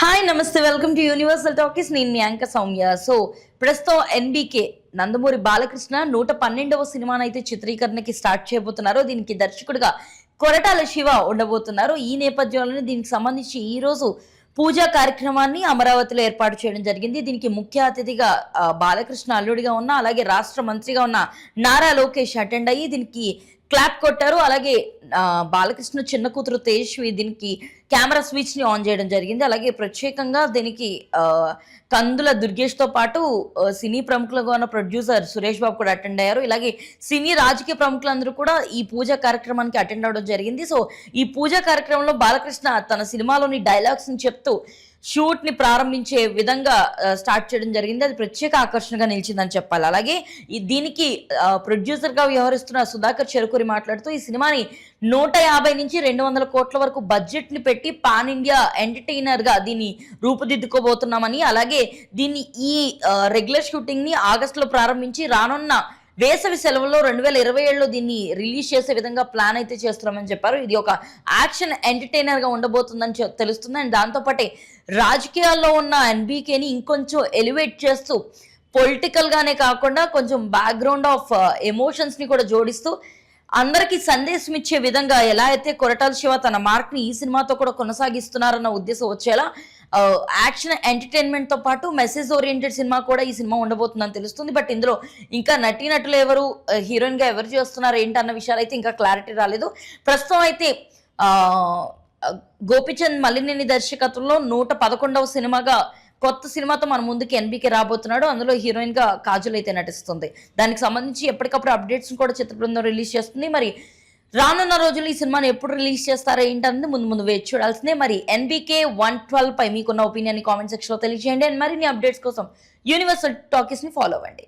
Hi నమస్తే, welcome to universal talkies. నేను మీ anchor Soumya. So ప్రస్తుతం ఎన్బీకే నందమూరి బాలకృష్ణ 112వ సినిమానైతే చిత్రీకరణకి స్టార్ట్ చేయబోతున్నారు. దీనికి దర్శకుడిగా కొరటాల శివ ఉండబోతున్నారు. ఈ నేపథ్యంలోనే దీనికి సంబంధించి ఈ రోజు పూజా కార్యక్రమాన్ని అమరావతిలో ఏర్పాటు చేయడం జరిగింది. దీనికి ముఖ్య అతిథిగా బాలకృష్ణ అల్లుడిగా ఉన్న, అలాగే రాష్ట్ర మంత్రిగా ఉన్న నారా లోకేష్ అటెండ్ అయ్యి దీనికి క్లాప్ కొట్టారు. అలాగే బాలకృష్ణ చిన్న కూతురు తేజస్వి దీనికి కెమెరా స్విచ్ ని ఆన్ చేయడం జరిగింది. అలాగే ప్రత్యేకంగా దీనికి కందుల దుర్గేష్ తో పాటు సినీ ప్రముఖులుగా ఉన్న ప్రొడ్యూసర్ సురేష్ బాబు కూడా అటెండ్ అయ్యారు. ఇలాగే సినీ రాజకీయ ప్రముఖులందరూ కూడా ఈ పూజా కార్యక్రమానికి అటెండ్ అవడం జరిగింది. సో ఈ పూజా కార్యక్రమంలో బాలకృష్ణ తన సినిమాలోని డైలాగ్స్ ని చెప్తూ షూట్ ని ప్రారంభించే విధంగా స్టార్ట్ చేయడం జరిగింది. అది ప్రత్యేక ఆకర్షణగా నిలిచిందని చెప్పాలి. అలాగే దీనికి ప్రొడ్యూసర్ గా వ్యవహరిస్తున్న సుధాకర్ చెరుకూరి మాట్లాడుతూ ఈ సినిమాని 150 నుంచి 200 కోట్ల వరకు బడ్జెట్ ని పెట్టి పాన్ ఇండియా ఎంటర్టైనర్ గా దీన్ని రూపుదిద్దుకోబోతున్నామని, అలాగే దీన్ని ఈ రెగ్యులర్ షూటింగ్ ని ఆగస్టులో ప్రారంభించి రానున్న వేసవి సెలవుల్లో 2027లో దీన్ని రిలీజ్ చేసే విధంగా ప్లాన్ అయితే చేస్తున్నామని చెప్పారు. ఇది ఒక యాక్షన్ ఎంటర్టైనర్ గా ఉండబోతుందని తెలుస్తుంది. అండ్ దాంతోపాటే రాజకీయాల్లో ఉన్న ఎన్బీకేని ఇంకొంచెం ఎలివేట్ చేస్తూ పొలిటికల్ గానే కాకుండా కొంచెం బ్యాక్గ్రౌండ్ ఆఫ్ ఎమోషన్స్ ని కూడా జోడిస్తూ అందరికీ సందేశం ఇచ్చే విధంగా ఎలా అయితే కొరటాల శివ తన మార్క్ ని ఈ సినిమాతో కూడా కొనసాగిస్తున్నారన్న ఉద్దేశం వచ్చేలా యాక్షన్ ఎంటర్టైన్మెంట్ తో పాటు మెసేజ్ ఓరియంటెడ్ సినిమా కూడా ఈ సినిమా ఉండబోతుందని తెలుస్తుంది. బట్ ఇందులో ఇంకా నటీనటులు ఎవరు, హీరోయిన్ గా ఎవరు చేస్తున్నారు ఏంటన్న విషయాలు అయితే ఇంకా క్లారిటీ రాలేదు. ప్రస్తుతం అయితే గోపిచంద్ మల్లినేని దర్శకత్వంలో 111వ సినిమాగా కొత్త సినిమాతో మన ముందుకి ఎన్బీకే రాబోతున్నాడు. అందులో హీరోయిన్ గా కాజల్ అయితే నటిస్తుంది. దానికి సంబంధించి ఎప్పటికప్పుడు అప్డేట్స్ కూడా చిత్ర బృందం రిలీజ్ చేస్తుంది. మరి రానున్న రోజుల్లో ఈ సినిమాని ఎప్పుడు రిలీజ్ చేస్తారో ఏంటనేది ముందు వేచి చూడాల్సిందే. మరి ఎన్బీకే 112 పై మీకున్న ఒపీనియన్ కామెంట్ సెక్షన్ లో తెలియజేయండి. అండ్ మరిన్ని అప్డేట్స్ కోసం యూనివర్సల్ టాకీస్ ని ఫాలో అవ్వండి.